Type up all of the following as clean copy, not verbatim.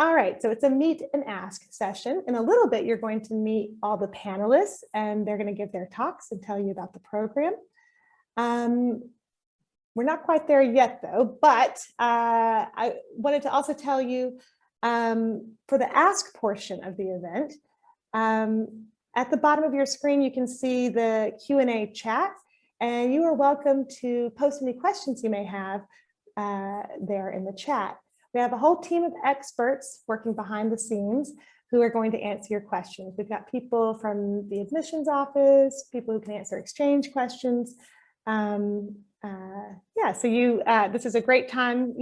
All right, so it's a meet and ask session. In a little bit, you're going to meet all the panelists and they're going to give their talks and tell you about the program. We're not quite there yet though, but I wanted to also tell you for the ask portion of the event, at the bottom of your screen, you can see the Q&A chat, and you are welcome to post any questions you may have there in the chat. We have a whole team of experts working behind the scenes who are going to answer your questions. We've got people from the admissions office, people who can answer exchange questions. Yeah, so this is a great time,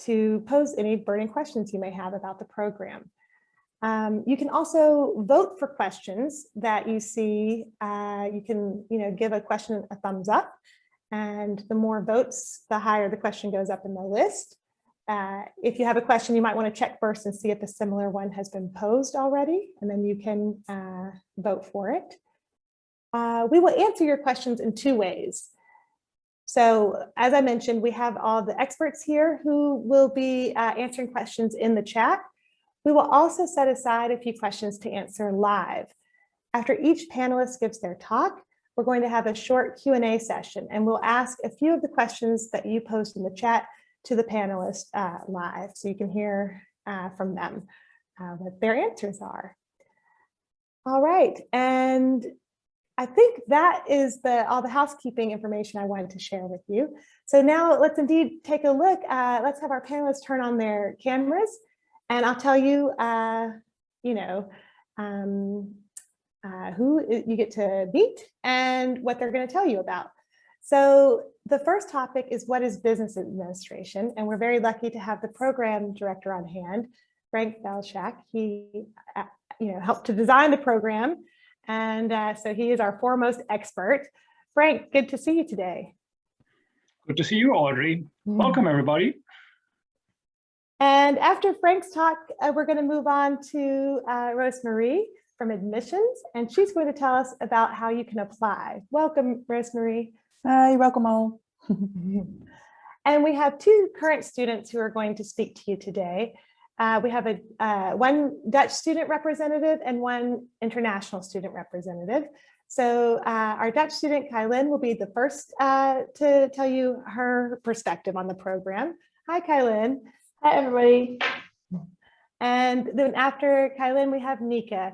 to pose any burning questions you may have about the program. You can also vote for questions that you see. You can, give a question a thumbs up, and the more votes, the higher the question goes up in the list. If you have a question, you might want to check first and see if a similar one has been posed already, and then you can vote for it. We will answer your questions in two ways. So as I mentioned, we have all the experts here who will be answering questions in the chat. We will also set aside a few questions to answer live. After each panelist gives their talk, we're going to have a short Q&A session, and we'll ask a few of the questions that you post in the chat to the panelists live, so you can hear from them what their answers are. All right, and I think that is all the housekeeping information I wanted to share with you. So now let's indeed take a look. Let's have our panelists turn on their cameras, and I'll tell you, who you get to meet and what they're going to tell you about. So the first topic is, what is business administration? And we're very lucky to have the program director on hand, Frank Belschak. He helped to design the program. And so he is our foremost expert. Frank, good to see you today. Good to see you, Audrey. Welcome, everybody. And after Frank's talk, we're going to move on to Rosemarie from admissions, and she's going to tell us about how you can apply. Welcome, Rosemarie. Hi, welcome all. And we have two current students who are going to speak to you today. We have one Dutch student representative and one international student representative. So our Dutch student, Kailin, will be the first to tell you her perspective on the program. Hi, Kailin. Hi, everybody. And then after Kailin, we have Nika,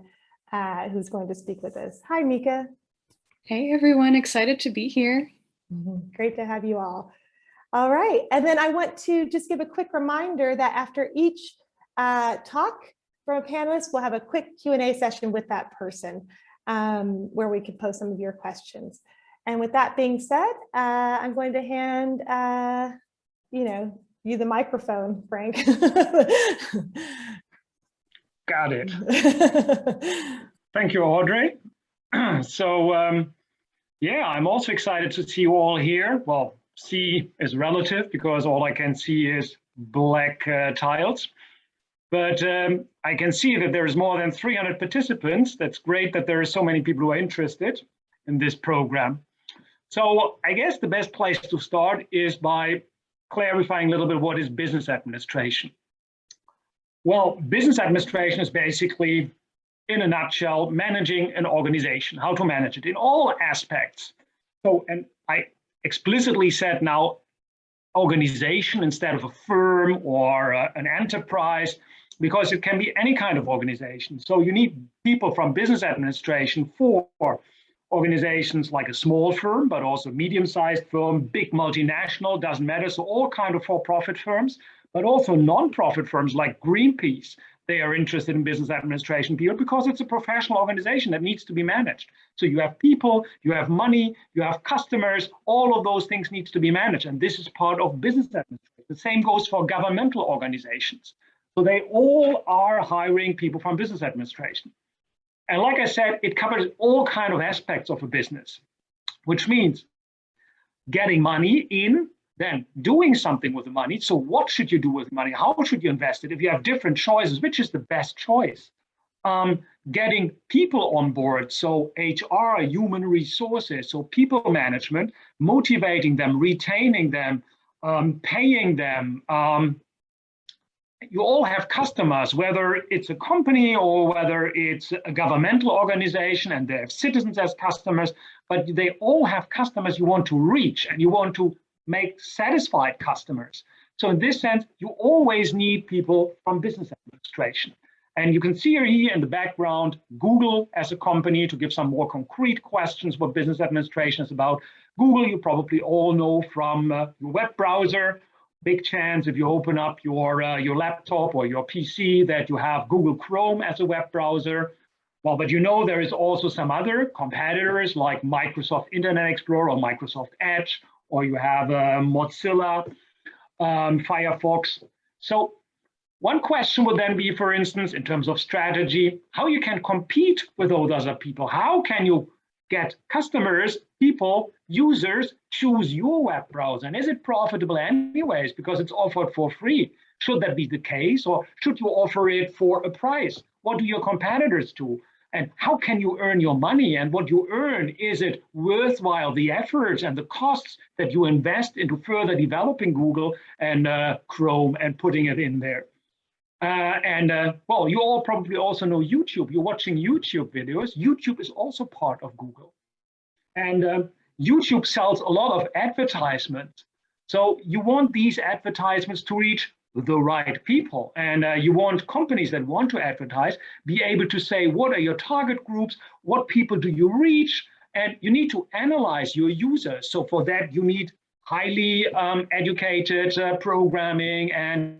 who's going to speak with us. Hi, Nika. Hey, everyone. Excited to be here. Great to have you all. All right. And then I want to just give a quick reminder that after each talk from a panelist, we'll have a quick Q&A session with that person where we can post some of your questions. And with that being said, I'm going to hand, you the microphone, Frank. Got it. Thank you, Audrey. So, yeah, I'm also excited to see you all here. Well, see is relative because all I can see is black tiles. But I can see that there's more than 300 participants. That's great that there are so many people who are interested in this program. So I guess the best place to start is by clarifying a little bit what is business administration. Well, business administration is basically, in a nutshell, managing an organization, how to manage it in all aspects. So, and I explicitly said now organization instead of a firm or an enterprise, because it can be any kind of organization. So you need people from business administration for organizations like a small firm, but also medium-sized firm, big multinational, doesn't matter. So all kind of for-profit firms, but also non-profit firms like Greenpeace. They are interested in business administration people because it's a professional organization that needs to be managed. So you have people, you have money, you have customers, all of those things needs to be managed. And this is part of business administration. The same goes for governmental organizations. So they all are hiring people from business administration. And like I said, it covers all kinds of aspects of a business, which means getting money in, then doing something with the money. So what should you do with money? How should you invest it? If you have different choices, which is the best choice? Getting people on board. So HR, human resources, so people management, motivating them, retaining them, paying them, you all have customers, whether it's a company or whether it's a governmental organization, and they have citizens as customers, but they all have customers you want to reach and you want to make satisfied customers. So in this sense, you always need people from business administration. And you can see here in the background, Google as a company, to give some more concrete questions what business administration is about. Google, you probably all know from your web browser. Big chance if you open up your laptop or your PC that you have Google Chrome as a web browser. Well, but you know there is also some other competitors like Microsoft Internet Explorer or Microsoft Edge, or you have Mozilla, Firefox. So one question would then be, for instance, in terms of strategy, how you can compete with those other people. How can you get customers, people, users choose your web browser? And is it profitable anyways because it's offered for free? Should that be the case, or should you offer it for a price? What do your competitors do? And how can you earn your money? And what you earn, is it worthwhile the efforts and the costs that you invest into further developing Google and Chrome and putting it in there? Well, you all probably also know YouTube. You're watching YouTube videos. YouTube is also part of Google. And YouTube sells a lot of advertisements. So you want these advertisements to reach the right people. And you want companies that want to advertise be able to say, what are your target groups? What people do you reach? And you need to analyze your users. So for that, you need highly educated programming and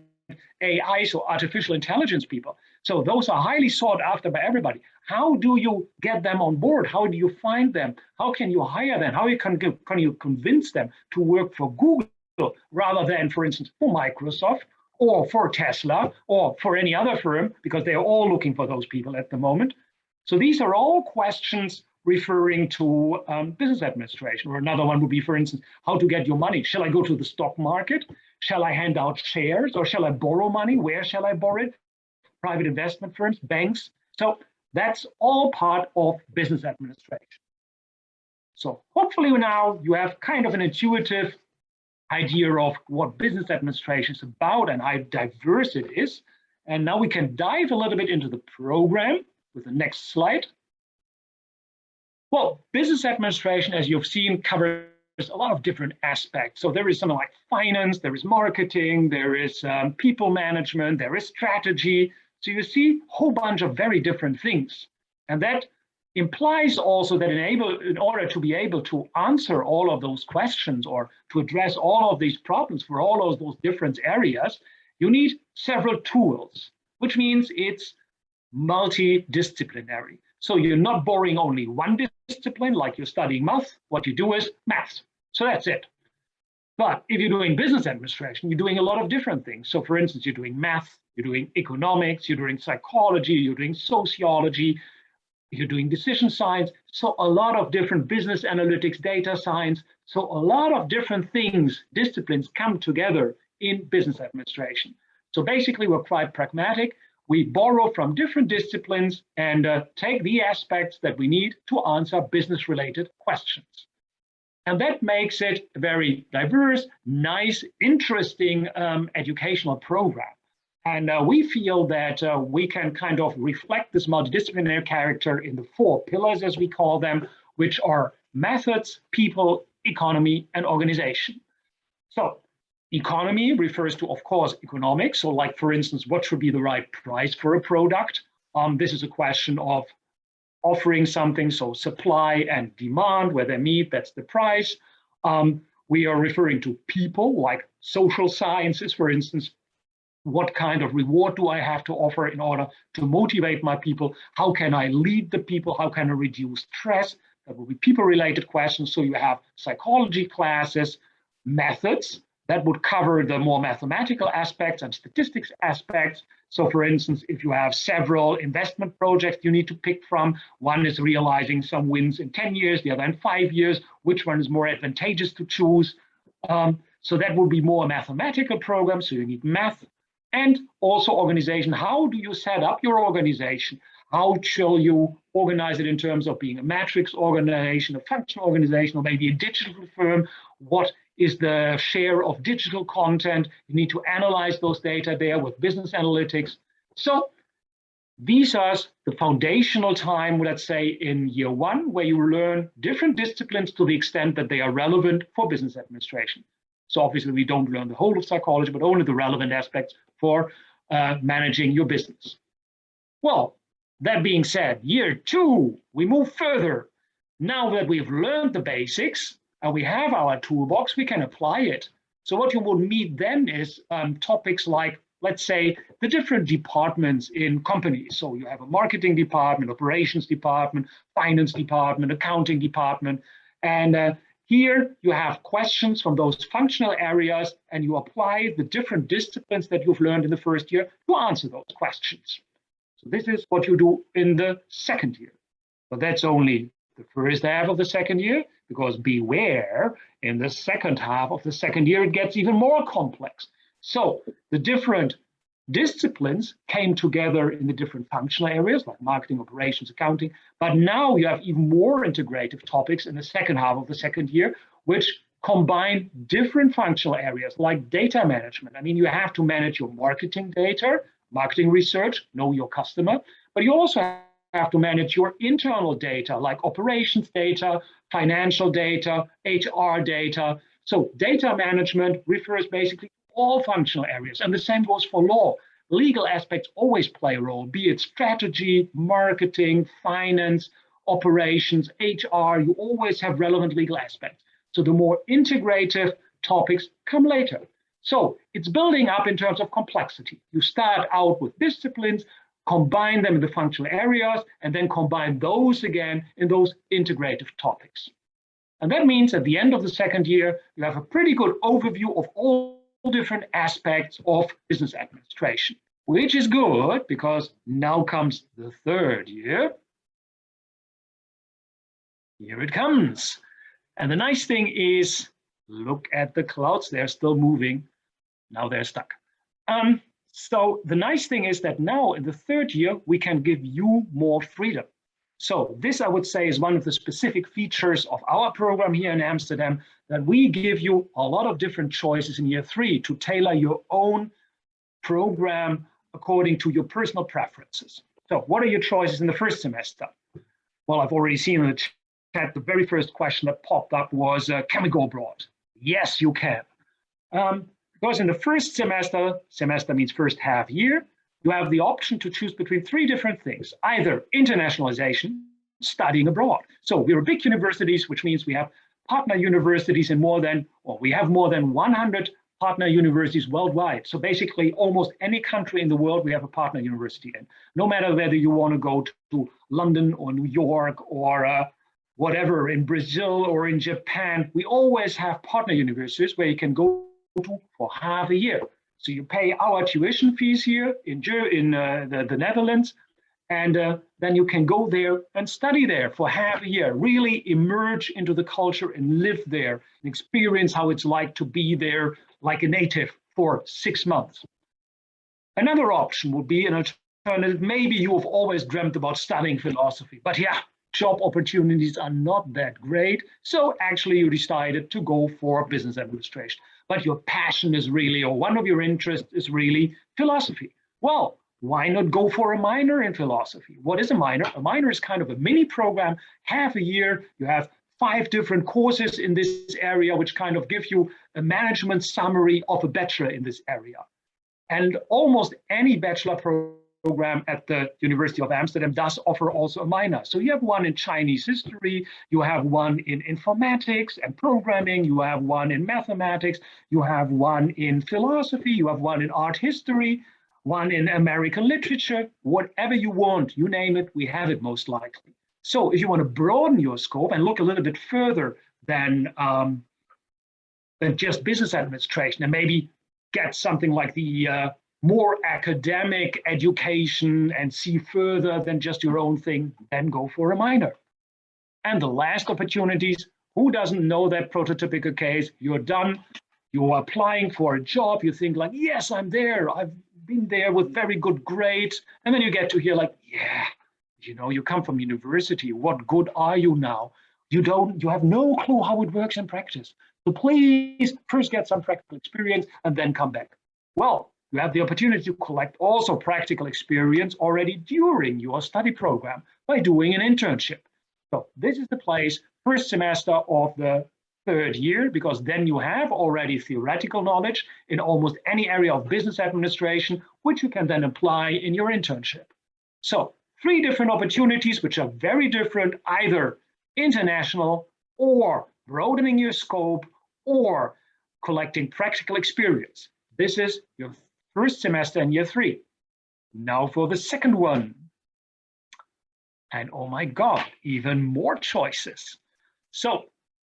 AI, so artificial intelligence people. So those are highly sought after by everybody. How do you get them on board? How do you find them? How can you hire them? How can you convince them to work for Google rather than, for instance, for Microsoft or for Tesla or for any other firm, because they are all looking for those people at the moment. So these are all questions referring to business administration. Or another one would be, for instance, how to get your money. Shall I go to the stock market? Shall I hand out shares, or shall I borrow money? Where shall I borrow it? Private investment firms, banks. So that's all part of business administration. So hopefully now you have kind of an intuitive idea of what business administration is about and how diverse it is. And now we can dive a little bit into the program with the next slide. Well, business administration, as you've seen, covers a lot of different aspects. So there is something like finance, there is marketing, there is people management, there is strategy. So you see a whole bunch of very different things. And that implies also that in order to be able to answer all of those questions or to address all of these problems for all of those different areas, you need several tools, which means it's multidisciplinary. So you're not borrowing only one discipline, like you're studying math. What you do is math. So that's it. But if you're doing business administration, you're doing a lot of different things. So for instance, you're doing math, you're doing economics, you're doing psychology, you're doing sociology, you're doing decision science. So a lot of different business analytics, data science. So a lot of different things, disciplines come together in business administration. So basically, we're quite pragmatic. We borrow from different disciplines and take the aspects that we need to answer business-related questions. And that makes it a very diverse, nice, interesting educational program. And we feel that we can kind of reflect this multidisciplinary character in the 4 pillars, as we call them, which are methods, people, economy, and organization. So economy refers to, of course, economics. So like, for instance, what should be the right price for a product? This is a question of offering something, so supply and demand, where they meet, that's the price. We are referring to people, like social sciences, for instance. What kind of reward do I have to offer in order to motivate my people? How can I lead the people? How can I reduce stress? That will be people-related questions. So you have psychology classes, methods, that would cover the more mathematical aspects and statistics aspects. So for instance, if you have several investment projects you need to pick from, one is realizing some wins in 10 years, the other in 5 years, which one is more advantageous to choose? So that would be more a mathematical program, so you need math. And also organization. How do you set up your organization? How shall you organize it in terms of being a matrix organization, a functional organization, or maybe a digital firm? What is the share of digital content. You need to analyze those data there with business analytics. So these are the foundational time, let's say, in year one, where you learn different disciplines to the extent that they are relevant for business administration. So obviously, we don't learn the whole of psychology, but only the relevant aspects for managing your business. Well, that being said, year two, we move further. Now that we've learned the basics and we have our toolbox, we can apply it. So what you will meet then is topics like, let's say, the different departments in companies. So you have a marketing department, operations department, finance department, accounting department. And here you have questions from those functional areas, and you apply the different disciplines that you've learned in the first year to answer those questions. So this is what you do in the second year. But that's only the first half of the second year, because beware, in the second half of the second year, it gets even more complex. So the different disciplines came together in the different functional areas like marketing, operations, accounting. But now you have even more integrative topics in the second half of the second year, which combine different functional areas like data management. I mean, you have to manage your marketing data, marketing research, know your customer, but you also have to manage your internal data like operations data, financial data, HR data. So data management refers basically to all functional areas, and the same goes for law. Legal aspects always play a role, be it strategy, marketing, finance, operations, HR, you always have relevant legal aspects. So the more integrative topics come later. So it's building up in terms of complexity. You start out with disciplines, combine them in the functional areas, and then combine those again in those integrative topics. And that means at the end of the second year, you have a pretty good overview of all different aspects of business administration, which is good because now comes the third year. Here it comes. And the nice thing is, look at the clouds, they're still moving. Now they're stuck. So the nice thing is that now in the third year, we can give you more freedom. So this, I would say, is one of the specific features of our program here in Amsterdam, that we give you a lot of different choices in year three to tailor your own program according to your personal preferences. So what are your choices in the first semester? Well, I've already seen in the chat, the very first question that popped up was, can we go abroad? Yes, you can. Because in the first semester, semester means first half year, you have the option to choose between three different things, either internationalization, studying abroad. So we're big universities, which means we have partner universities in we have more than 100 partner universities worldwide. So basically almost any country in the world, we have a partner university in. No matter whether you want to go to London or New York or whatever, in Brazil or in Japan, we always have partner universities where you can go to for half a year. So you pay our tuition fees here in the Netherlands, and then you can go there and study there for half a year, really emerge into the culture and live there and experience how it's like to be there like a native for 6 months. Another option would be an alternative. Maybe you have always dreamt about studying philosophy, but yeah, job opportunities are not that great. So actually you decided to go for business administration. But your passion is really, or one of your interests is really philosophy. Well, why not go for a minor in philosophy? What is a minor? A minor is kind of a mini program, half a year. You have 5 different courses in this area, which kind of give you a management summary of a bachelor in this area. And almost any bachelor program at the University of Amsterdam does offer also a minor. So you have one in Chinese history, you have one in informatics and programming, you have one in mathematics, you have one in philosophy, you have one in art history, one in American literature, whatever you want, you name it, we have it most likely. So if you want to broaden your scope and look a little bit further than just business administration, and maybe get something like the more academic education and see further than just your own thing, then go for a minor. And the last opportunities, who doesn't know that prototypical case? You're done, you're applying for a job, you think like, yes, I'm there, I've been there with very good grades, and then you get to hear like, yeah, you know, you come from university, what good are you now? You have no clue how it works in practice. So please first get some practical experience and then come back. Well, you have the opportunity to collect also practical experience already during your study program by doing an internship. So this is the place, first semester of the third year, because then you have already theoretical knowledge in almost any area of business administration, which you can then apply in your internship. So 3 different opportunities, which are very different, either international or broadening your scope or collecting practical experience. This is your first semester in year 3. Now for the second one. And oh my God, even more choices. So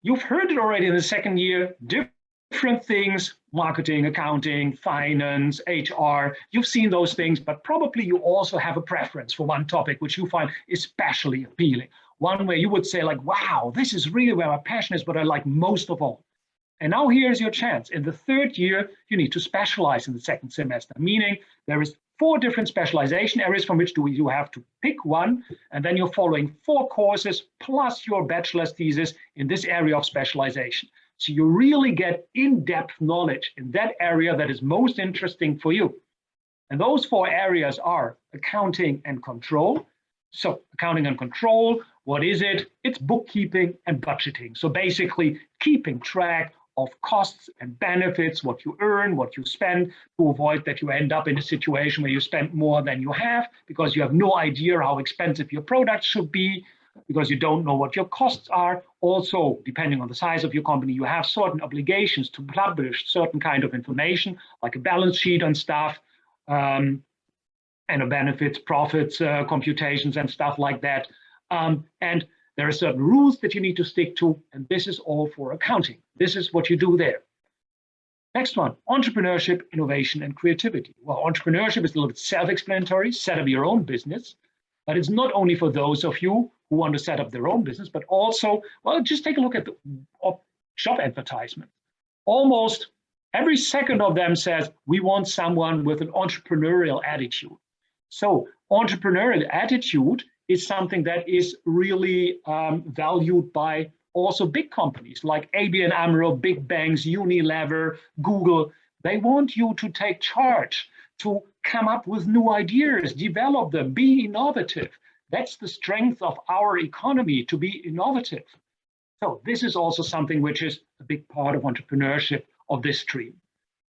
you've heard it already in the second year, different things, marketing, accounting, finance, HR, you've seen those things, but probably you also have a preference for one topic which you find especially appealing. One where you would say like, wow, this is really where my passion is, what I like most of all. And now here's your chance. In the third year, you need to specialize in the second semester, meaning there is 4 different specialization areas from which you have to pick one, and then you're following 4 courses plus your bachelor's thesis in this area of specialization. So you really get in-depth knowledge in that area that is most interesting for you. And those 4 areas are accounting and control. So accounting and control, what is it? It's bookkeeping and budgeting. So basically keeping track of costs and benefits, what you earn, what you spend, to avoid that you end up in a situation where you spend more than you have because you have no idea how expensive your product should be, because you don't know what your costs are. Also, depending on the size of your company, you have certain obligations to publish certain kind of information, like a balance sheet and stuff, and a benefits, profits, computations and stuff like that. And there are certain rules that you need to stick to, and this is all for accounting. This is what you do there. Next one, entrepreneurship, innovation, and creativity. Well, entrepreneurship is a little bit self-explanatory, set up your own business, but it's not only for those of you who want to set up their own business, but also, well, just take a look at the job advertisement. Almost every second of them says, we want someone with an entrepreneurial attitude. So entrepreneurial attitude is something that is really valued by also big companies like ABN AMRO, big banks, Unilever, Google. They want you to take charge, to come up with new ideas, develop them, be innovative. That's the strength of our economy, to be innovative. So this is also something which is a big part of entrepreneurship of this stream.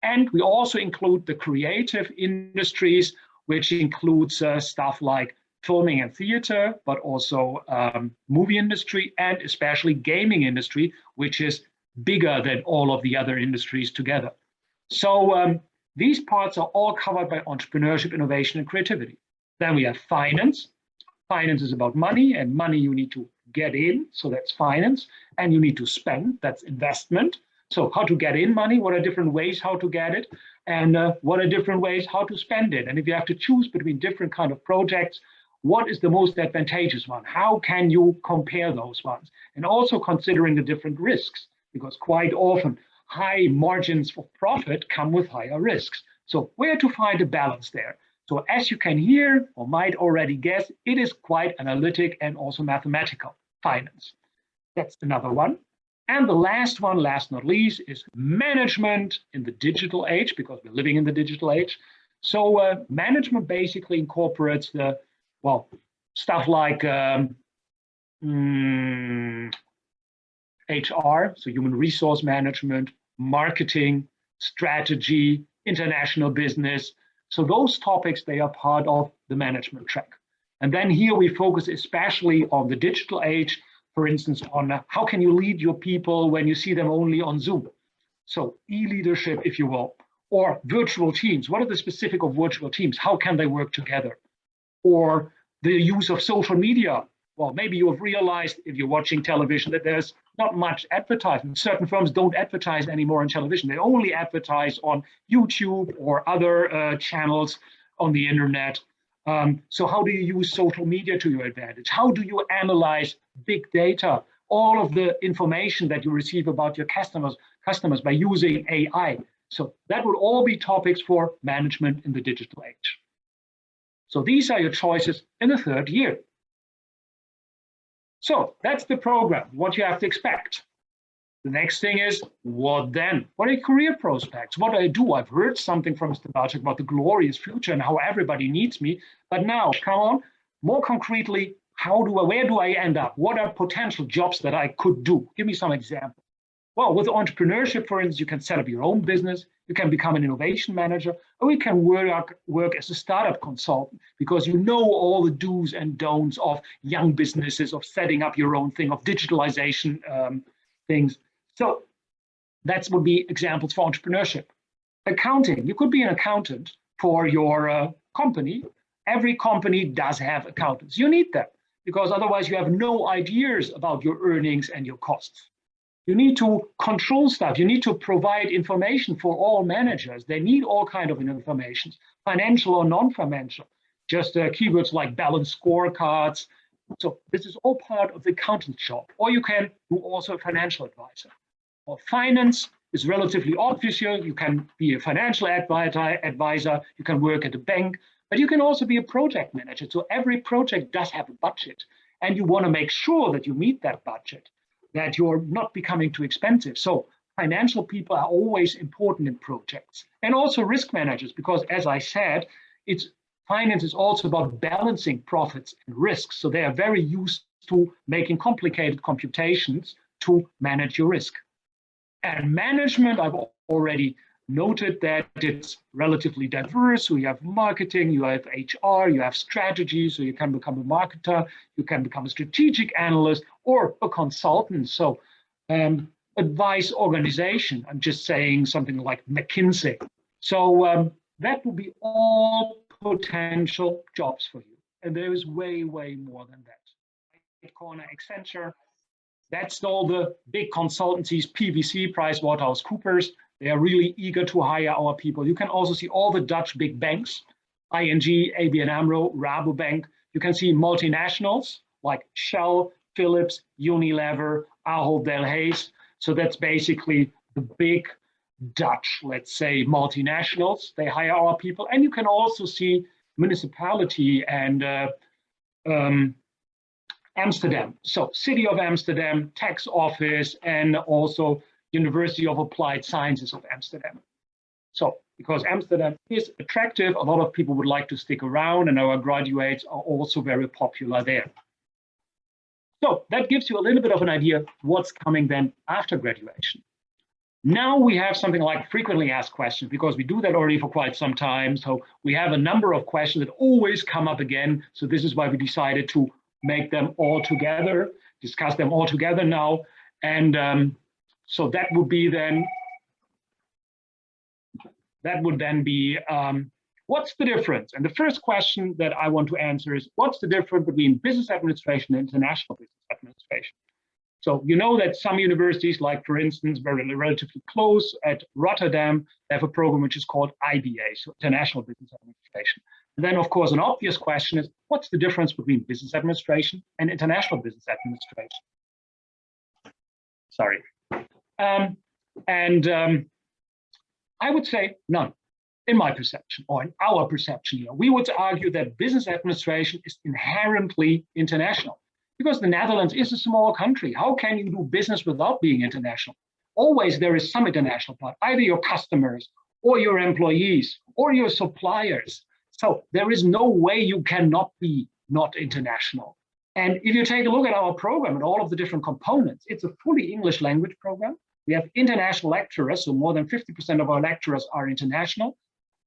And we also include the creative industries, which includes stuff like filming and theater, but also movie industry and especially gaming industry, which is bigger than all of the other industries together. So these parts are all covered by entrepreneurship, innovation, and creativity. Then we have finance. Finance is about money, and money you need to get in, so that's finance, and you need to spend, that's investment. So how to get in money, what are different ways how to get it, and what are different ways how to spend it. And if you have to choose between different kind of projects, what is the most advantageous one? How can you compare those ones? And also considering the different risks, because quite often high margins of profit come with higher risks. So where to find a balance there? So as you can hear or might already guess, it is quite analytic and also mathematical finance. That's another one. And the last one, last not least, is management in the digital age, because we're living in the digital age. So management basically incorporates the, well, stuff like HR, so human resource management, marketing, strategy, international business. So those topics, they are part of the management track. And then here we focus especially on the digital age, for instance, on how can you lead your people when you see them only on Zoom? So e-leadership, if you will, or virtual teams. What are the specific of virtual teams? How can they work together? Or the use of social media. Well, maybe you have realized if you're watching television that there's not much advertising. Certain firms don't advertise anymore on television. They only advertise on YouTube or other channels on the internet. So how do you use social media to your advantage? How do you analyze big data, all of the information that you receive about your customers by using AI? So that would all be topics for management in the digital age. So these are your choices in the third year. So that's the program, what you have to expect. The next thing is, what then? What are your career prospects? What do I do? I've heard something from Mr. Belschak about the glorious future and how everybody needs me. But now, come on, more concretely, where do I end up? What are potential jobs that I could do? Give me some examples. Well, with entrepreneurship, for instance, you can set up your own business, you can become an innovation manager, or you can work as a startup consultant because you know all the do's and don'ts of young businesses, of setting up your own thing, of digitalization things. So that would be examples for entrepreneurship. Accounting, you could be an accountant for your company. Every company does have accountants. You need them because otherwise you have no ideas about your earnings and your costs. You need to control stuff. You need to provide information for all managers. They need all kinds of information, financial or non-financial, just keywords like balance scorecards. So this is all part of the accountant's job. Or you can do also a financial advisor. Or finance is relatively obvious here. You can be a financial advisor. You can work at a bank, but you can also be a project manager. So every project does have a budget, and you want to make sure that you meet that budget, that you're not becoming too expensive. So financial people are always important in projects, and also risk managers, because as I said, finance is also about balancing profits and risks. So they are very used to making complicated computations to manage your risk. And management, I've already noted that it's relatively diverse. So you have marketing, you have HR, you have strategy. So you can become a marketer, you can become a strategic analyst or a consultant. So advice organization, I'm just saying something like McKinsey. So that will be all potential jobs for you. And there is way, way more than that. Right corner, Accenture. That's all the big consultancies, PwC, PricewaterhouseCoopers. They are really eager to hire our people. You can also see all the Dutch big banks, ING, ABN AMRO, Rabobank. You can see multinationals like Shell, Philips, Unilever, Ahold Delhaize. So that's basically the big Dutch, let's say, multinationals. They hire our people. And you can also see municipality and Amsterdam. So City of Amsterdam, tax office, and also University of Applied Sciences of Amsterdam. So because Amsterdam is attractive, a lot of people would like to stick around, and our graduates are also very popular there. So that gives you a little bit of an idea what's coming then after graduation. Now we have something like frequently asked questions, because we do that already for quite some time. So we have a number of questions that always come up again. So this is why we decided to make them all together, discuss them all together now. And so that would then be, what's the difference? And the first question that I want to answer is, what's the difference between business administration and international business administration? So you know that some universities, like for instance, very relatively close at Rotterdam, they have a program which is called IBA, so International Business Administration. And then, of course, an obvious question is, what's the difference between business administration and international business administration? Sorry. I would say none, in my perception, or in our perception here. We would argue that business administration is inherently international, because the Netherlands is a small country. How can you do business without being international? Always there is some international part, either your customers or your employees or your suppliers. So there is no way you cannot be not international. And if you take a look at our program and all of the different components, it's a fully English language program. We have international lecturers, so more than 50% of our lecturers are international.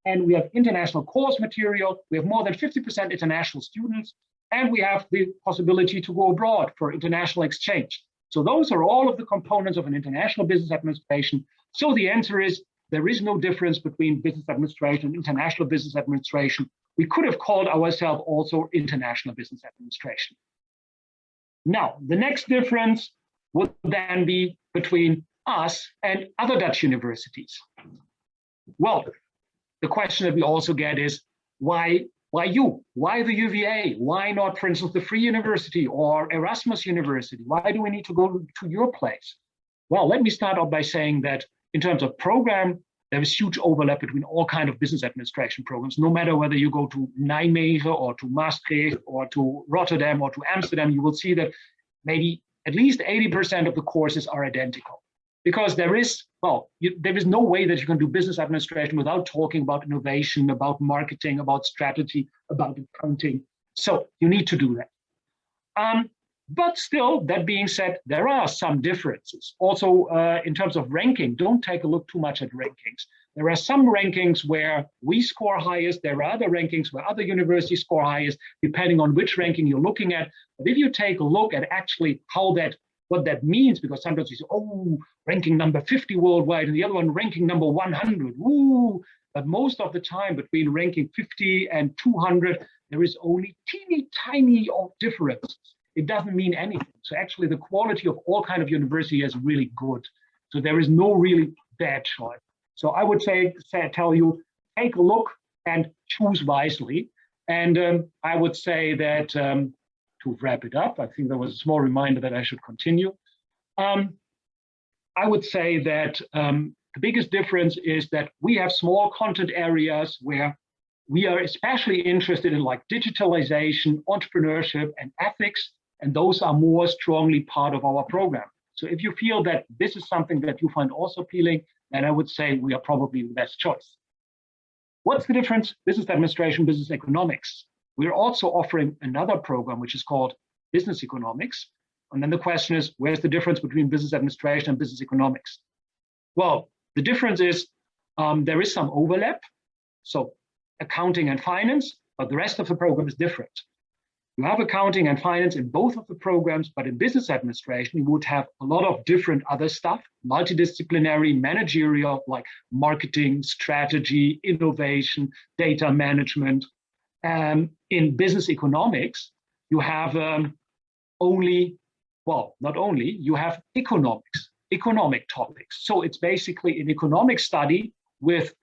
And we have international course material. We have more than 50% international students. And we have the possibility to go abroad for international exchange. So those are all of the components of an international business administration. So the answer is, there is no difference between business administration and international business administration. We could have called ourselves also international business administration. Now, the next difference would then be between us and other Dutch universities. Well, the question that we also get is, why you? Why the UvA? Why not, for instance, the Free University or Erasmus University? Why do we need to go to your place? Well, let me start off by saying that in terms of program, there is huge overlap between all kinds of business administration programs. No matter whether you go to Nijmegen or to Maastricht or to Rotterdam or to Amsterdam, you will see that maybe at least 80% of the courses are identical. because there is, there is no way that you can do business administration without talking about innovation, about marketing, about strategy, about accounting. So you need to do that. But still, that being said, there are some differences. Also, in terms of ranking, don't take a look too much at rankings. There are some rankings where we score highest. There are other rankings where other universities score highest, depending on which ranking you're looking at. But if you take a look at actually what that means, because sometimes you say, oh, ranking number 50 worldwide, and the other one ranking number 100. Woo! But most of the time, between ranking 50 and 200, there is only teeny tiny difference. It doesn't mean anything. So actually the quality of all kind of university is really good. So there is no really bad choice. So I would tell you, take a look and choose wisely. And I would say that to wrap it up, I think there was a small reminder that I should continue. I would say that the biggest difference is that we have small content areas where we are especially interested in, like digitalization, entrepreneurship, and ethics. And those are more strongly part of our program. So if you feel that this is something that you find also appealing, then I would say we are probably the best choice. What's the difference? Business administration, business economics. We're also offering another program, which is called business economics. And then the question is, where's the difference between business administration and business economics? Well, the difference is there is some overlap. So accounting and finance, but the rest of the program is different. You have accounting and finance in both of the programs, but in business administration, you would have a lot of different other stuff, multidisciplinary, managerial, like marketing, strategy, innovation, data management. In business economics, you have you have economic topics. So it's basically an economic study with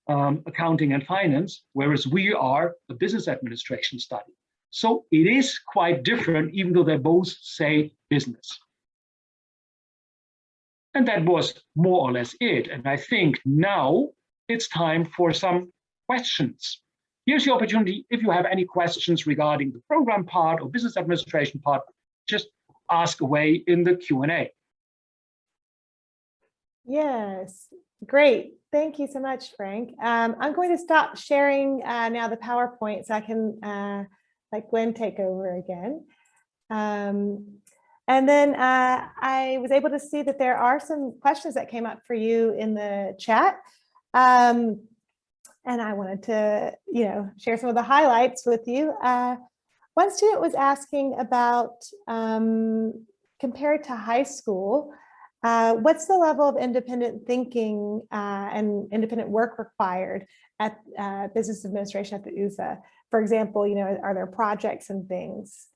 accounting and finance, whereas we are a business administration study. So it is quite different, even though they both say business. And that was more or less it. And I think now it's time for some questions. Here's your opportunity. If you have any questions regarding the program part or business administration part, just ask away in the Q&A. Yes, great. Thank you so much, Frank. I'm going to stop sharing now the PowerPoint so I can let Gwen take over again. And then I was able to see that there are some questions that came up for you in the chat. And I wanted to, share some of the highlights with you. One student was asking about, compared to high school, what's the level of independent thinking and independent work required at business administration at the UvA? For example, are there projects and things?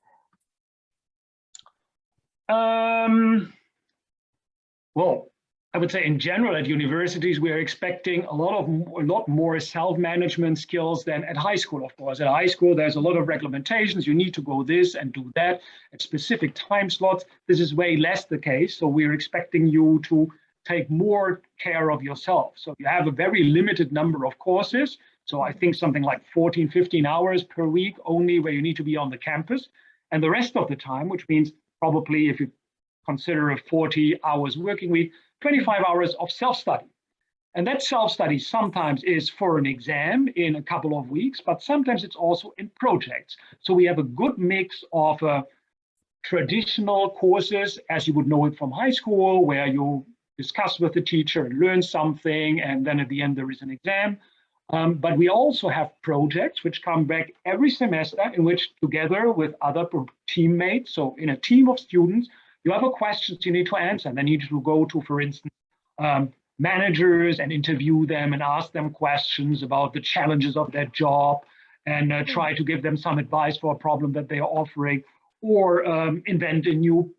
Well, I would say in general at universities, we are expecting a lot more self-management skills than at high school, of course. At high school, there's a lot of regulations. You need to go this and do that at specific time slots. This is way less the case. So we're expecting you to take more care of yourself. So you have a very limited number of courses. So I think something like 14, 15 hours per week only where you need to be on the campus. And the rest of the time, which means probably if you consider a 40 hours working week, 25 hours of self-study. And that self-study sometimes is for an exam in a couple of weeks, but sometimes it's also in projects. So we have a good mix of traditional courses, as you would know it from high school, where you discuss with the teacher and learn something, and then at the end there is an exam. But we also have projects which come back every semester in which together with other teammates, so in a team of students, you have a questions you need to answer. And then you need to go to, for instance, managers and interview them and ask them questions about the challenges of their job and try to give them some advice for a problem that they are offering, or invent a new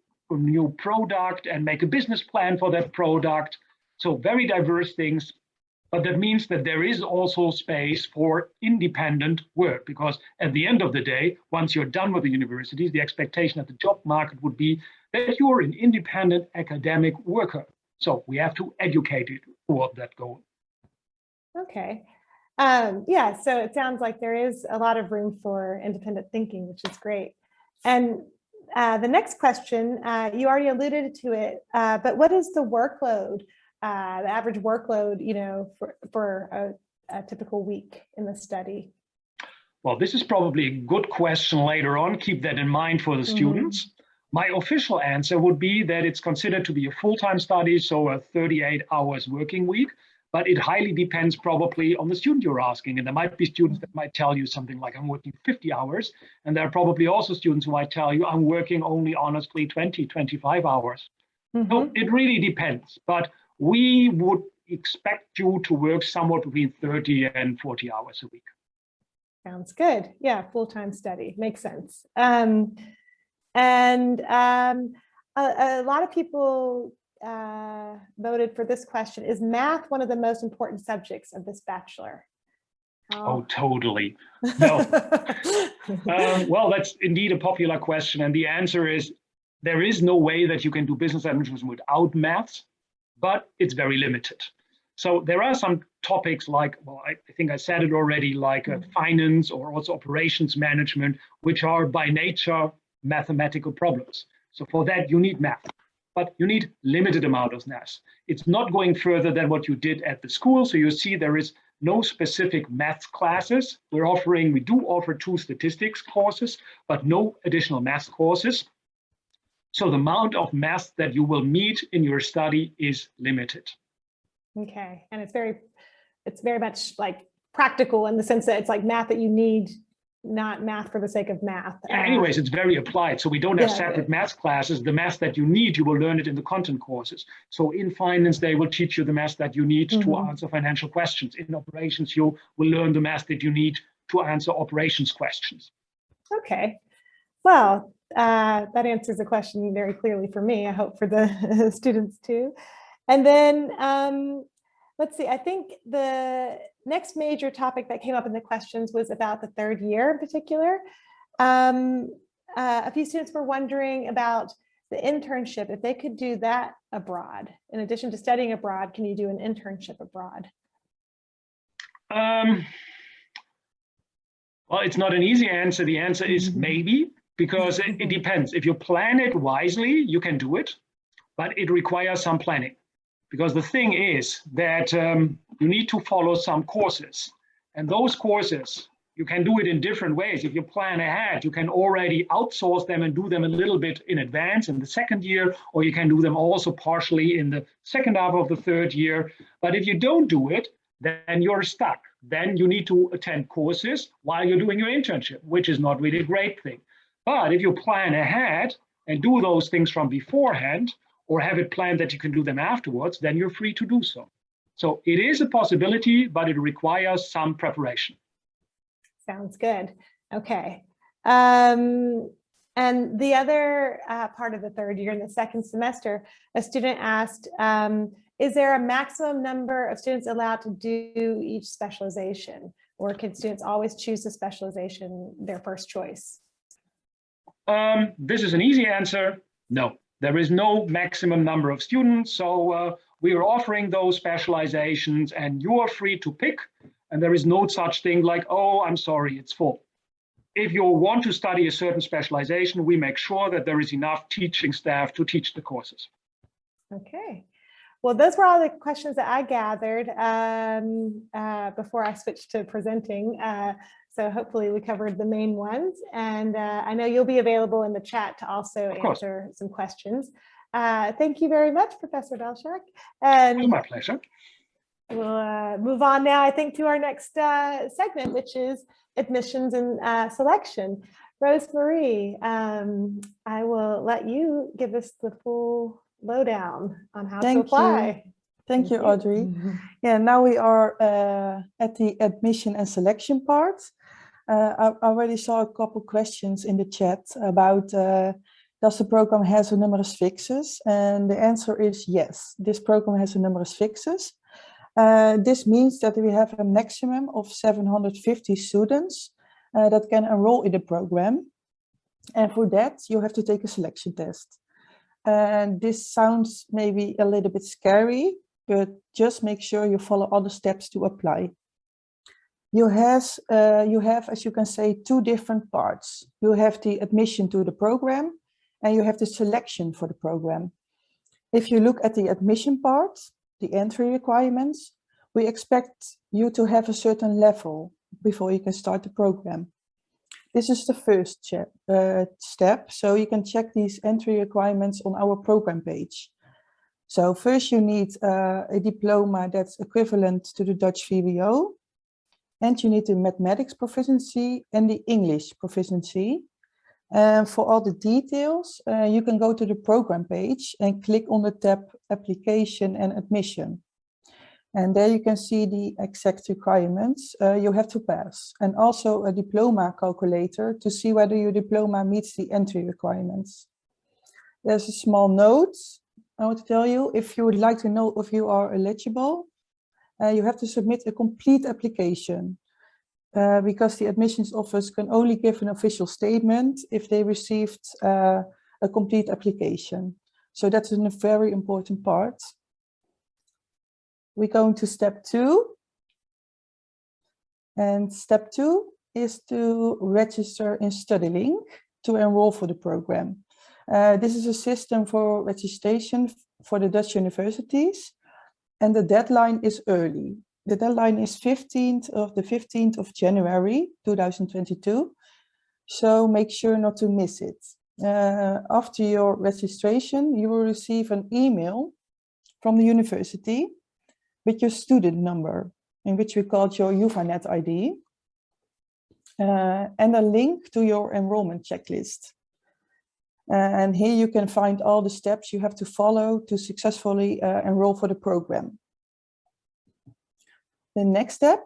product and make a business plan for that product. So very diverse things. But that means that there is also space for independent work, because at the end of the day, once you're done with the universities, the expectation at the job market would be that you're an independent academic worker. So we have to educate you toward that goal. Okay. Yeah, so it sounds like there is a lot of room for independent thinking, which is great. And the next question, you already alluded to it, but what is the workload, the average workload, for a typical week in the study? Well, this is probably a good question later on. Keep that in mind for the students. My official answer would be that it's considered to be a full-time study, so a 38 hours working week, but it highly depends probably on the student you're asking. And there might be students that might tell you something like, I'm working 50 hours. And there are probably also students who might tell you, I'm working only honestly 20, 25 hours. So it really depends, but we would expect you to work somewhere between 30 and 40 hours a week. Sounds good. Yeah, full-time study. Makes sense. A lot of people voted for this question. Is math one of the most important subjects of this bachelor? Oh, totally. No. Well, that's indeed a popular question. And the answer is, there is no way that you can do business administration without maths, but it's very limited. So there are some topics like, well, I think I said it already, like finance or also operations management, which are by nature mathematical problems. So for that, you need math, but you need limited amount of math. It's not going further than what you did at the school. So you see there is no specific math classes. We do offer 2 statistics courses, but no additional math courses. So the amount of math that you will meet in your study is limited. Okay, and it's very much like practical in the sense that it's like math that you need, not math for the sake of math. Yeah, anyways, it's very applied. So we don't have separate math classes. The math that you need, you will learn it in the content courses. So in finance, they will teach you the math that you need to answer financial questions. In operations, you will learn the math that you need to answer operations questions. Okay, well, that answers the question very clearly for me. I hope for the students too. And then let's see, I think the next major topic that came up in the questions was about the 3rd year in particular. A few students were wondering about the internship, if they could do that abroad. In addition to studying abroad, can you do an internship abroad? Well, it's not an easy answer. The answer is maybe, because it depends. If you plan it wisely, you can do it, but it requires some planning. Because the thing is that you need to follow some courses, and those courses, you can do it in different ways. If you plan ahead, you can already outsource them and do them a little bit in advance in the 2nd year, or you can do them also partially in the 2nd half of the 3rd year. But if you don't do it, then you're stuck. Then you need to attend courses while you're doing your internship, which is not really a great thing. But if you plan ahead and do those things from beforehand, or have it planned that you can do them afterwards, then you're free to do so. So it is a possibility, but it requires some preparation. Sounds good. Okay. And the other part of the 3rd year, in the 2nd semester, a student asked, is there a maximum number of students allowed to do each specialization, or can students always choose the specialization their first choice? This is an easy answer. No. There is no maximum number of students, so we are offering those specializations and you are free to pick, and there is no such thing like, oh, I'm sorry, it's full. If you want to study a certain specialization, we make sure that there is enough teaching staff to teach the courses. Okay. Well, those were all the questions that I gathered before I switched to presenting. So hopefully we covered the main ones, and I know you'll be available in the chat to also answer some questions. Thank you very much, Professor Belschak. And my pleasure. We'll move on now, I think, to our next segment, which is admissions and selection. Rosemarie, I will let you give us the full lowdown on how to apply. Thank you, Audrey. Yeah, now we are at the admission and selection part. I already saw a couple questions in the chat about does the program has a numerous fixes? And the answer is yes, this program has a numerous fixes. This means that we have a maximum of 750 students that can enroll in the program. And for that, you have to take a selection test. And this sounds maybe a little bit scary, but just make sure you follow all the steps to apply. You have, as you can say, 2 different parts. You have the admission to the program and you have the selection for the program. If you look at the admission part, the entry requirements, we expect you to have a certain level before you can start the program. This is the first step, so you can check these entry requirements on our program page. So first you need a diploma that's equivalent to the Dutch VWO, and you need the mathematics proficiency and the English proficiency. And for all the details, you can go to the program page and click on the tab Application and Admission. And there you can see the exact requirements you have to pass, and also a diploma calculator to see whether your diploma meets the entry requirements. There's a small note I want to tell you. If you would like to know if you are eligible, you have to submit a complete application because the admissions office can only give an official statement if they received a complete application. So that's a very important part. We go into step 2. And step 2 is to register in Studielink to enroll for the program. This is a system for registration for the Dutch universities, and the deadline is early. The deadline is the 15th of January 2022, so make sure not to miss it. After your registration, you will receive an email from the university with your student number, in which we call your UvA ID, and a link to your enrollment checklist. And here you can find all the steps you have to follow to successfully enroll for the program. The next step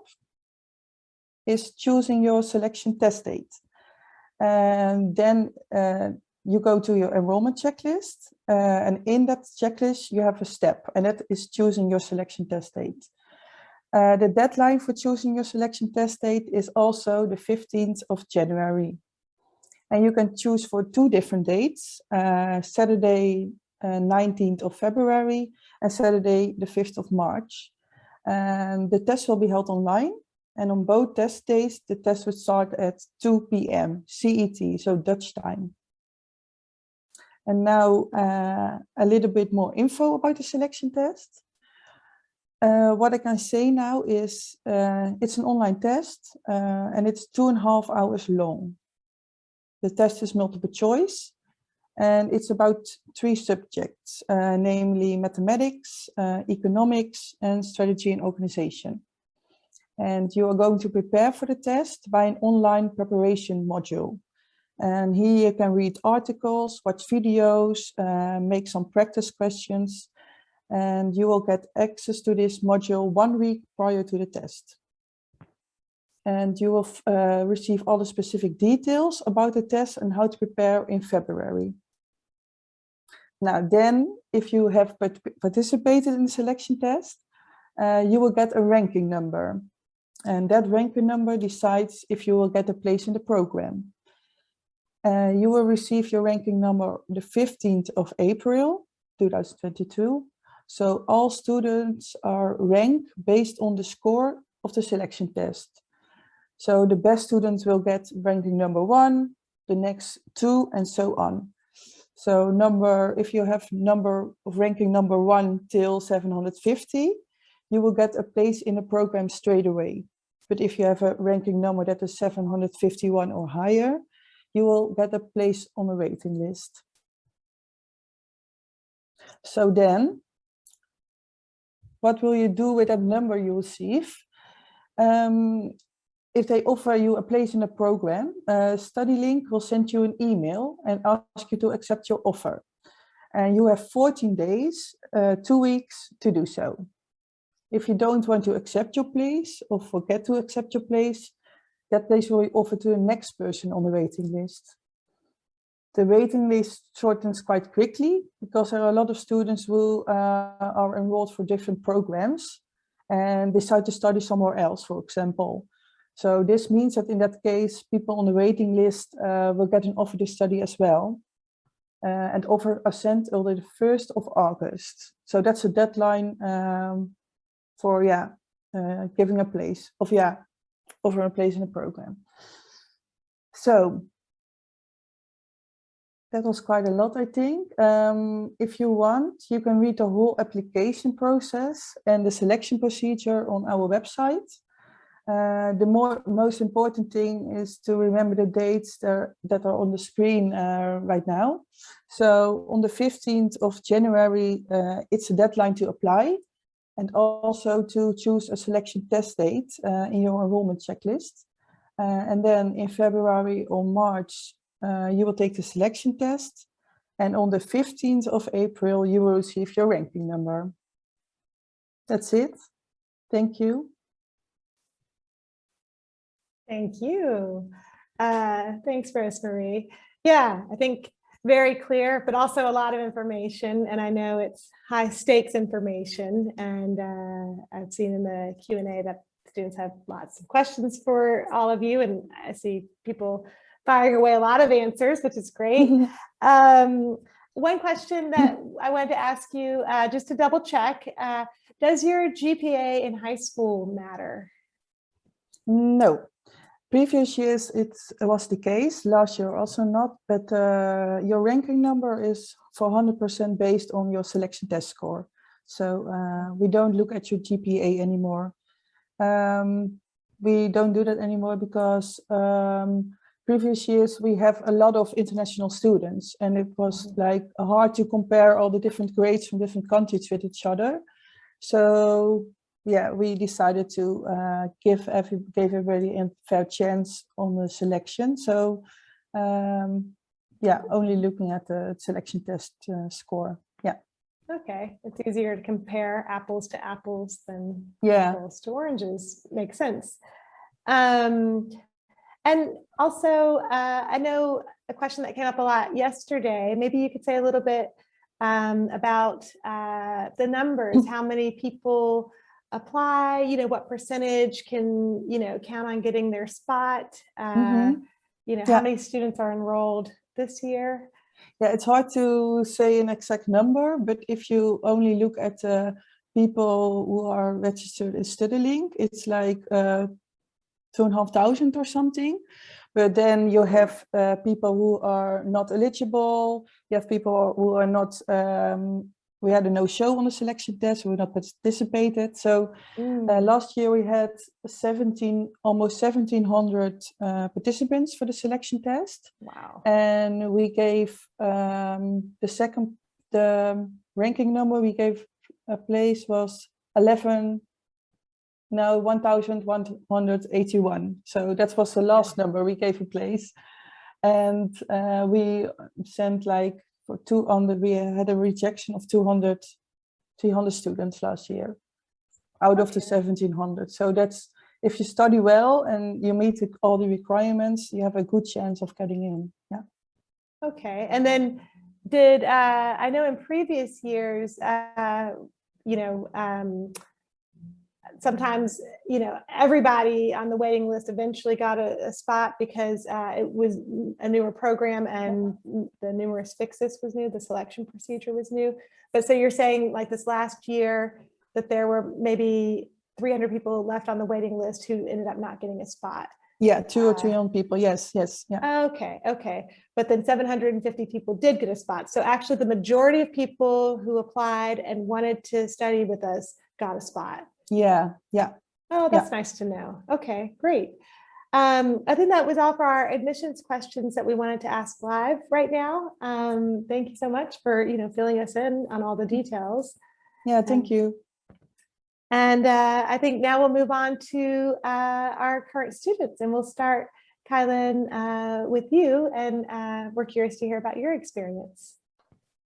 is choosing your selection test date. And then you go to your enrollment checklist, and in that checklist you have a step, and that is choosing your selection test date. The deadline for choosing your selection test date is also the 15th of January. And you can choose for 2 different dates, Saturday 19th of February and Saturday the 5th of March. The test will be held online, and on both test days the test will start at 2 p.m. CET, so Dutch time. And now a little bit more info about the selection test. What I can say now is it's an online test and it's 2.5 hours long. The test is multiple choice and it's about 3 subjects, namely mathematics, economics, and strategy and organization. And you are going to prepare for the test by an online preparation module. And here you can read articles, watch videos, make some practice questions, and you will get access to this module 1 week prior to the test. And you will receive all the specific details about the test and how to prepare in February. Now then, if you have participated in the selection test, you will get a ranking number. And that ranking number decides if you will get a place in the program. You will receive your ranking number the 15th of April 2022. So all students are ranked based on the score of the selection test. So the best students will get ranking number 1, the next 2, and so on. So if you have ranking number 1 till 750, you will get a place in the program straight away. But if you have a ranking number that is 751 or higher, you will get a place on the waiting list. So then, what will you do with that number you receive? If they offer you a place in the program, Studielink will send you an email and ask you to accept your offer. And you have 14 days, 2 weeks to do so. If you don't want to accept your place or forget to accept your place, that place will be offered to the next person on the waiting list. The waiting list shortens quite quickly because there are a lot of students who are enrolled for different programs and decide to study somewhere else, for example. So this means that in that case, people on the waiting list will get an offer to study as well. And offers are sent until the 1st of August. So that's a deadline for giving a place, offering a place in the program. So that was quite a lot, I think. If you want, you can read the whole application process and the selection procedure on our website. The most important thing is to remember the dates that are on the screen right now. So on the 15th of January, it's a deadline to apply and also to choose a selection test date in your enrollment checklist. And then in February or March, you will take the selection test. And on the 15th of April, you will receive your ranking number. That's it. Thank you. Thank you. Thanks, Rosemary. Yeah, I think very clear, but also a lot of information. And I know it's high stakes information. And I've seen in the Q&A that students have lots of questions for all of you. And I see people firing away a lot of answers, which is great. One question that I wanted to ask you, just to double check, does your GPA in high school matter? No. Previous years it was the case, last year also not, but your ranking number is for 100% based on your selection test score. So we don't look at your GPA anymore. We don't do that anymore because previous years we have a lot of international students and it was like hard to compare all the different grades from different countries with each other. So yeah, we decided to give everybody a fair chance on the selection. So yeah, only looking at the selection test score. Yeah. Okay, it's easier to compare apples to apples than yeah. apples to oranges. Makes sense. And also, I know a question that came up a lot yesterday. Maybe you could say a little bit about the numbers, how many people apply, you know, what percentage can, you know, count on getting their spot, you know, how many students are enrolled this year? Yeah, it's hard to say an exact number, but if you only look at people who are registered in Studielink, it's like 2,500 or something. But then you have people who are not eligible. You have people who are not, we had a no-show on the selection test, who not participated. So last year we had almost 1,700 participants for the selection test. Wow. And we gave the ranking number we gave a place was 1,181. So that was the last number we gave a place. And we sent like for 200, we had a rejection of 300 students last year out of the 1,700. So that's, if you study well and you meet all the requirements, you have a good chance of getting in. Yeah. Okay. And then did, I know in previous years, you know, sometimes, you know, everybody on the waiting list eventually got a spot because it was a newer program and the numerous fixes was new, the selection procedure was new. But so you're saying like this last year that there were maybe 300 people left on the waiting list who ended up not getting a spot. Yeah, 200 or 300 people. Yes, yes. Yeah. Okay, okay. But then 750 people did get a spot. So actually the majority of people who applied and wanted to study with us got a spot. Yeah, yeah. Oh, that's nice to know. Okay, great. I think that was all for our admissions questions that we wanted to ask live right now. Thank you so much for, you know, filling us in on all the details. Yeah, thank you. And I think now we'll move on to our current students, and we'll start, Kylan, with you, and we're curious to hear about your experience.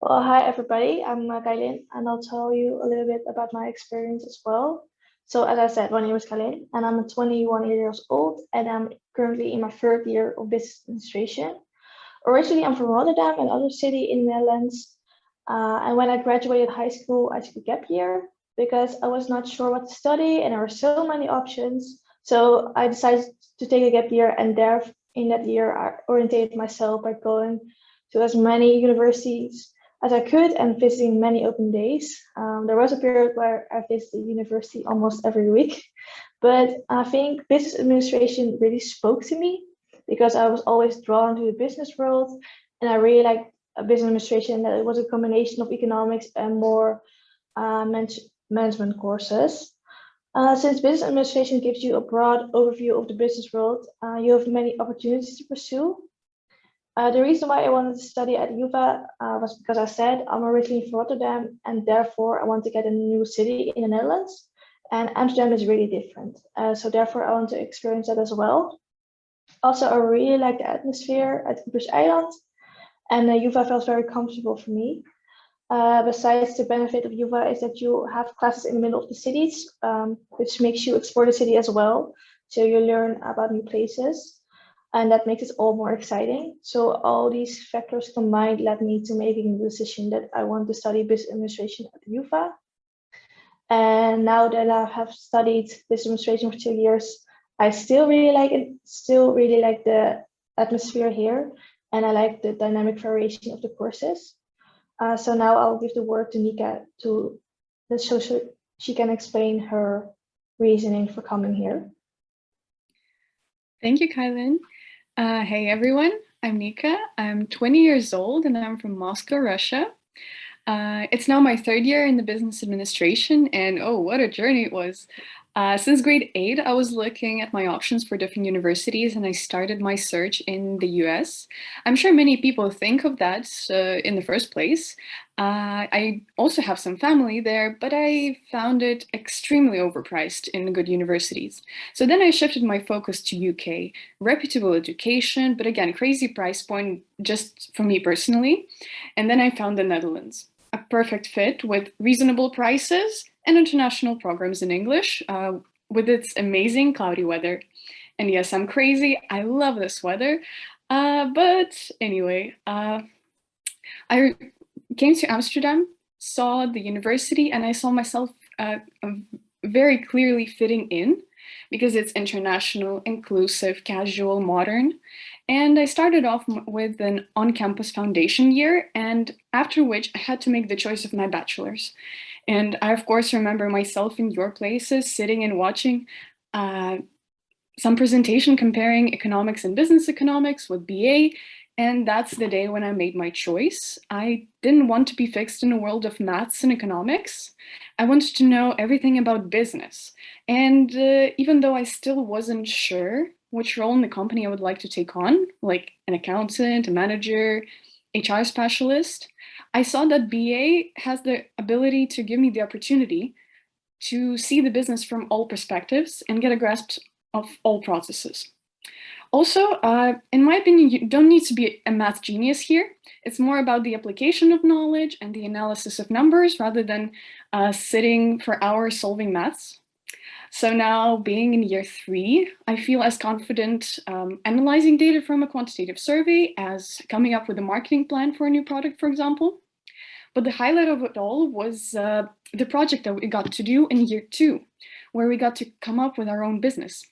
Well, hi everybody, I'm Kylan, and I'll tell you a little bit about my experience as well. So as I said, my name is Kylan, and I'm 21 years old, and I'm currently in my third year of business administration. Originally, I'm from Rotterdam, another city in the Netherlands. And when I graduated high school, I took a gap year because I was not sure what to study, and there were so many options. So I decided to take a gap year, and there in that year, I oriented myself by going to as many universities as I could and visiting many open days. There was a period where I visited university almost every week, but I think business administration really spoke to me because I was always drawn to the business world, and I really liked business administration, that it was a combination of economics and more management courses. Since business administration gives you a broad overview of the business world, you have many opportunities to pursue. The reason why I wanted to study at UvA was because I said I'm originally from Rotterdam, and therefore I want to get a new city in the Netherlands. And Amsterdam is really different. So therefore I want to experience that as well. Also, I really like the atmosphere at Cooper's Island, and UvA felt very comfortable for me. Besides, the benefit of UvA is that you have classes in the middle of the cities, which makes you explore the city as well. So you learn about new places, and that makes it all more exciting. So all these factors combined led me to making the decision that I want to study business administration at UvA. And now that I have studied business administration for 2 years, I still really like it, still really like the atmosphere here, and I like the dynamic variation of the courses. So now I'll give the word to Nika so she can explain her reasoning for coming here. Thank you, Kylin. Hey everyone, I'm Nika. I'm 20 years old and I'm from Moscow, Russia. It's now my 3rd year in the business administration, and oh, what a journey it was. Since grade 8, I was looking at my options for different universities, and I started my search in the US. I'm sure many people think of that in the first place. I also have some family there, but I found it extremely overpriced in good universities. So then I shifted my focus to UK, reputable education, but again, crazy price point just for me personally. And then I found the Netherlands, a perfect fit with reasonable prices and international programs in English, with its amazing cloudy weather. And yes, I'm crazy. I love this weather. But anyway, I came to Amsterdam, saw the university, and I saw myself very clearly fitting in because it's international, inclusive, casual, modern. And I started off with an on-campus foundation year, and after which I had to make the choice of my bachelor's. And I, of course, remember myself in your places, sitting and watching some presentation comparing economics and business economics with BA, and that's the day when I made my choice. I didn't want to be fixed in a world of maths and economics. I wanted to know everything about business. And even though I still wasn't sure which role in the company I would like to take on, like an accountant, a manager, HR specialist, I saw that BA has the ability to give me the opportunity to see the business from all perspectives and get a grasp of all processes. Also, in my opinion, you don't need to be a math genius here. It's more about the application of knowledge and the analysis of numbers rather than sitting for hours solving maths. So now, being in year 3, I feel as confident analyzing data from a quantitative survey as coming up with a marketing plan for a new product, for example. But the highlight of it all was the project that we got to do in year 2, where we got to come up with our own business.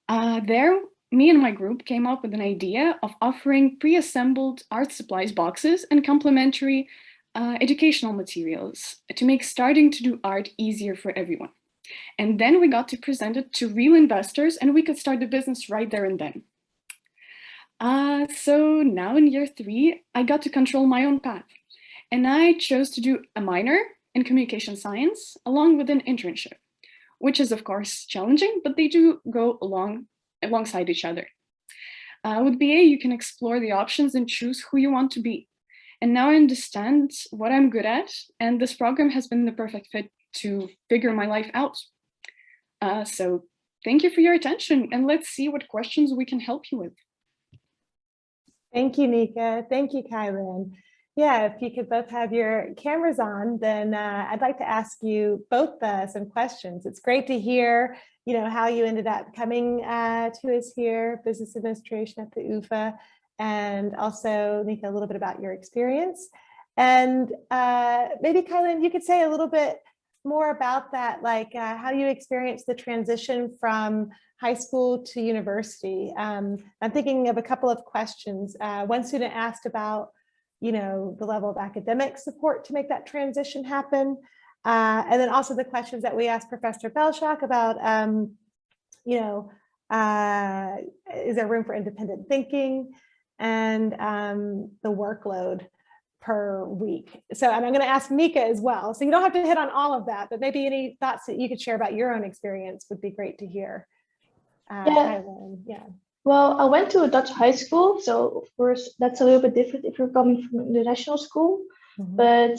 There, me and my group came up with an idea of offering pre-assembled art supplies boxes and complementary educational materials to make starting to do art easier for everyone. And then we got to present it to real investors, and we could start the business right there and then. So now in year 3, I got to control my own path. And I chose to do a minor in communication science along with an internship, which is of course challenging, but they do go alongside each other. With BA, you can explore the options and choose who you want to be. And now I understand what I'm good at, and this program has been the perfect fit to figure my life out. So thank you for your attention, and let's see what questions we can help you with. Thank you, Nika. Thank you, Kylin. Yeah, if you could both have your cameras on, then I'd like to ask you both some questions. It's great to hear, how you ended up coming to us here, business administration at the UvA, and also, Nika, a little bit about your experience. And maybe, Kylin, you could say a little bit more about that, like how you experienced the transition from high school to university. I'm thinking of a couple of questions. One student asked about the level of academic support to make that transition happen. And then also the questions that we asked Professor Belschak about, is there room for independent thinking? and the workload per week. So, and I'm going to ask Nika as well. So you don't have to hit on all of that, but maybe any thoughts that you could share about your own experience would be great to hear. Yeah. Yeah. Well, I went to a Dutch high school, so of course that's a little bit different if you're coming from an international school. But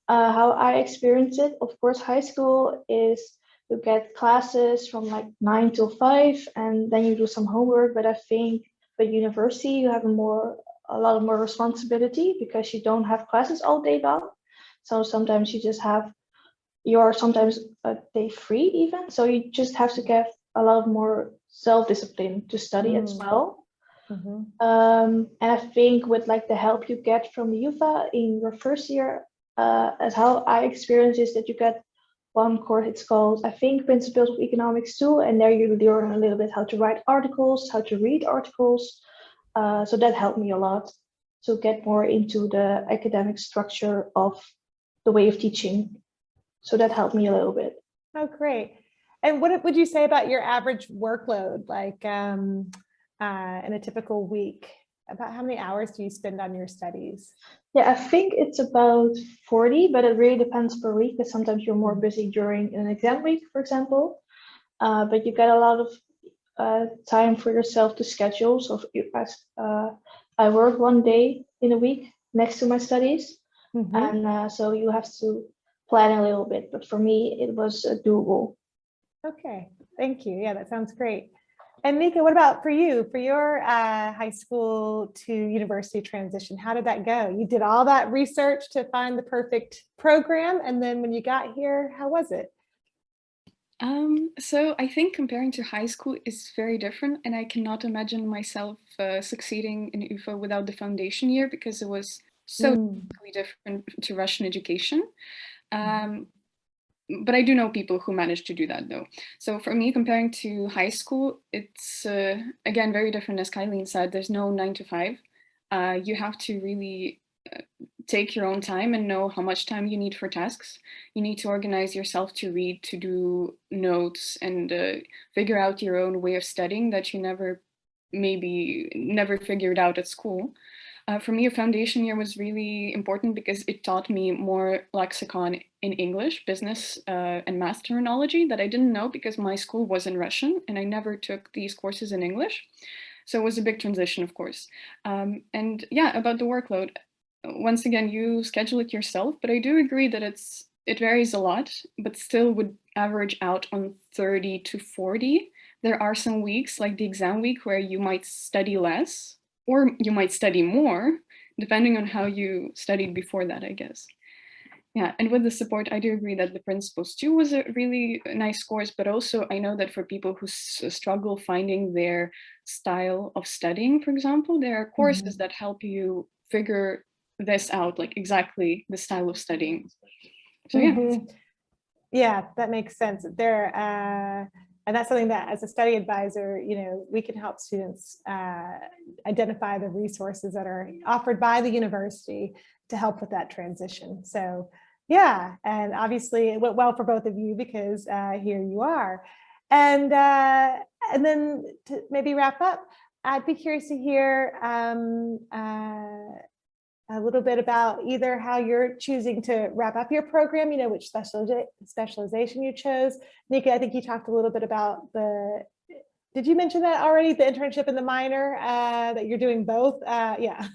how I experienced it, of course, high school is you get classes from like 9 till 5, and then you do some homework. But I think at university you have a lot more responsibility because you don't have classes all day long. So sometimes you're sometimes a day free even. So you just have to get a lot more self-discipline to study as well. And I think with like the help you get from UvA in your first year, as how I experienced is that you get one course, it's called, I think, Principles of Economics 2, and there you learn a little bit how to write articles, how to read articles. So that helped me a lot to get more into the academic structure of the way of teaching. So that helped me a little bit. Oh, great. And what would you say about your average workload, like in a typical week? About how many hours do you spend on your studies? Yeah, I think it's about 40, but it really depends per week, because sometimes you're more busy during an exam week, for example. But you get a lot of time for yourself to schedule. So I work one day in a week next to my studies, and so you have to plan a little bit. But for me, it was doable. Okay, thank you. Yeah, that sounds great. And Nika, what about for you, for your high school to university transition? How did that go? You did all that research to find the perfect program, and then when you got here, how was it? So I think comparing to high school is very different, and I cannot imagine myself succeeding in UvA without the foundation year, because it was so different to Russian education. But I do know people who managed to do that though. So for me, comparing to high school, it's again very different. As Kylene said, there's no 9 to 5. You have to really take your own time and know how much time you need for tasks. You need to organize yourself to read, to do notes, and figure out your own way of studying that you never figured out at school. For me, a foundation year was really important because it taught me more lexicon in English, business, and math terminology that I didn't know because my school was in Russian and I never took these courses in English. So it was a big transition, of course. And yeah, about the workload, once again, you schedule it yourself, but I do agree that it varies a lot, but still would average out on 30 to 40. There are some weeks, like the exam week, where you might study less, or you might study more, depending on how you studied before that, I guess. Yeah, and with the support, I do agree that the Principles 2 was a really nice course, but also I know that for people who struggle finding their style of studying, for example, there are courses that help you figure this out, like exactly the style of studying. So yeah. Yeah, that makes sense. And that's something that as a study advisor, we can help students identify the resources that are offered by the university to help with that transition. So yeah, and obviously it went well for both of you because here you are. And then to maybe wrap up, I'd be curious to hear a little bit about either how you're choosing to wrap up your program, which specialization you chose. Nika, I think you talked a little bit about did you mention that already? The internship and the minor, that you're doing both? Yeah.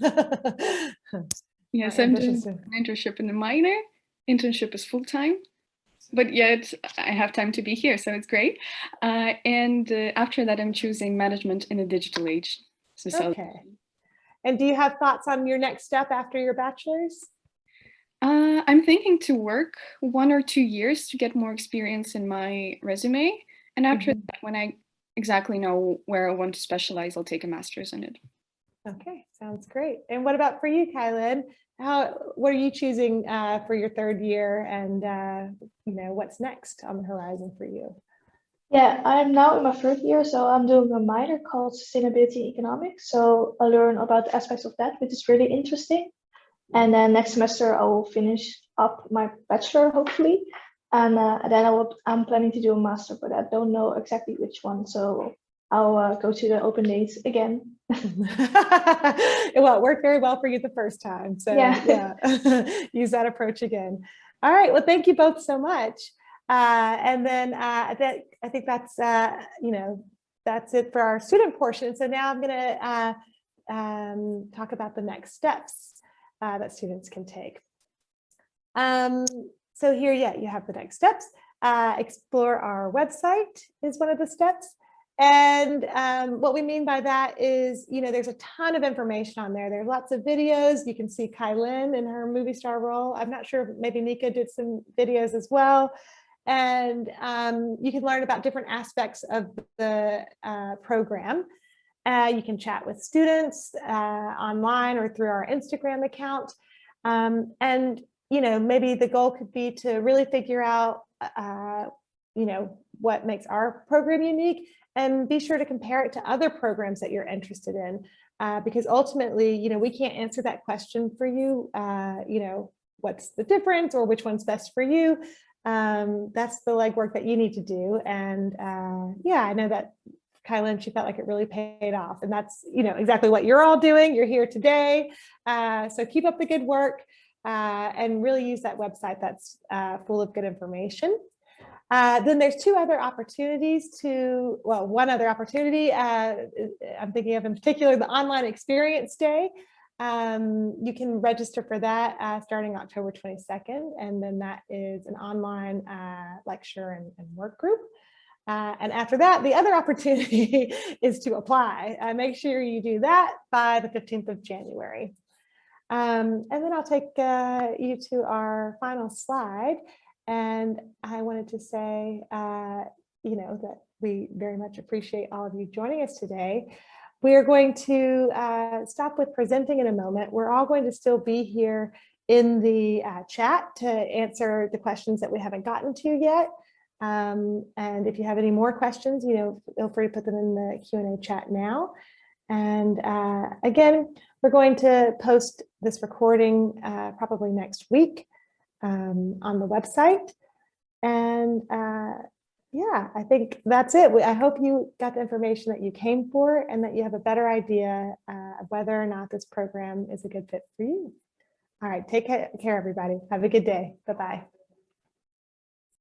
Yes, I'm doing an internship and a minor. Internship is full-time, but yet I have time to be here, so it's great. And after that, I'm choosing management in a digital age. Okay. And do you have thoughts on your next step after your bachelor's? I'm thinking to work 1 or 2 years to get more experience in my resume. And after that, when I exactly know where I want to specialize, I'll take a master's in it. Okay, sounds great. And what about for you, Kylene? What are you choosing for your 3rd year, and what's next on the horizon for you? Yeah, I'm now in my 3rd year, so I'm doing a minor called Sustainability and Economics. So I learn about the aspects of that, which is really interesting. And then next semester I will finish up my bachelor, hopefully. And then I'm planning to do a master, but I don't know exactly which one. So I'll go to the open days again Well, it worked very well for you the first time. So Yeah. Use that approach again. All right. Well, thank you both so much. And then I think that's, that's it for our student portion. So now I'm going to talk about the next steps that students can take. So here, you have the next steps. Explore our website is one of the steps. And what we mean by that is, there's a ton of information on there. There's lots of videos. You can see Kai-Lin in her movie star role. I'm not sure, maybe Nika did some videos as well. And you can learn about different aspects of the program. You can chat with students online or through our Instagram account. And, maybe the goal could be to really figure out, what makes our program unique, and be sure to compare it to other programs that you're interested in, because ultimately, we can't answer that question for you. What's the difference or which one's best for you? That's the legwork that you need to do. And I know that Kai-Lin, she felt like it really paid off, and that's exactly what you're all doing. You're here today, so keep up the good work and really use that website that's full of good information. Then there's two other opportunities one other opportunity I'm thinking of in particular, the online experience day. You can register for that starting October 22nd, and then that is an online lecture and work group. And after that, the other opportunity is to apply. Make sure you do that by the 15th of January. And then I'll take you to our final slide. And I wanted to say, that we very much appreciate all of you joining us today. We are going to stop with presenting in a moment. We're all going to still be here in the chat to answer the questions that we haven't gotten to yet. And if you have any more questions, feel free to put them in the Q&A chat now. And again, we're going to post this recording probably next week on the website. And I think that's it. I hope you got the information that you came for, and that you have a better idea of whether or not this program is a good fit for you. All right, take care, everybody. Have a good day. Bye-bye.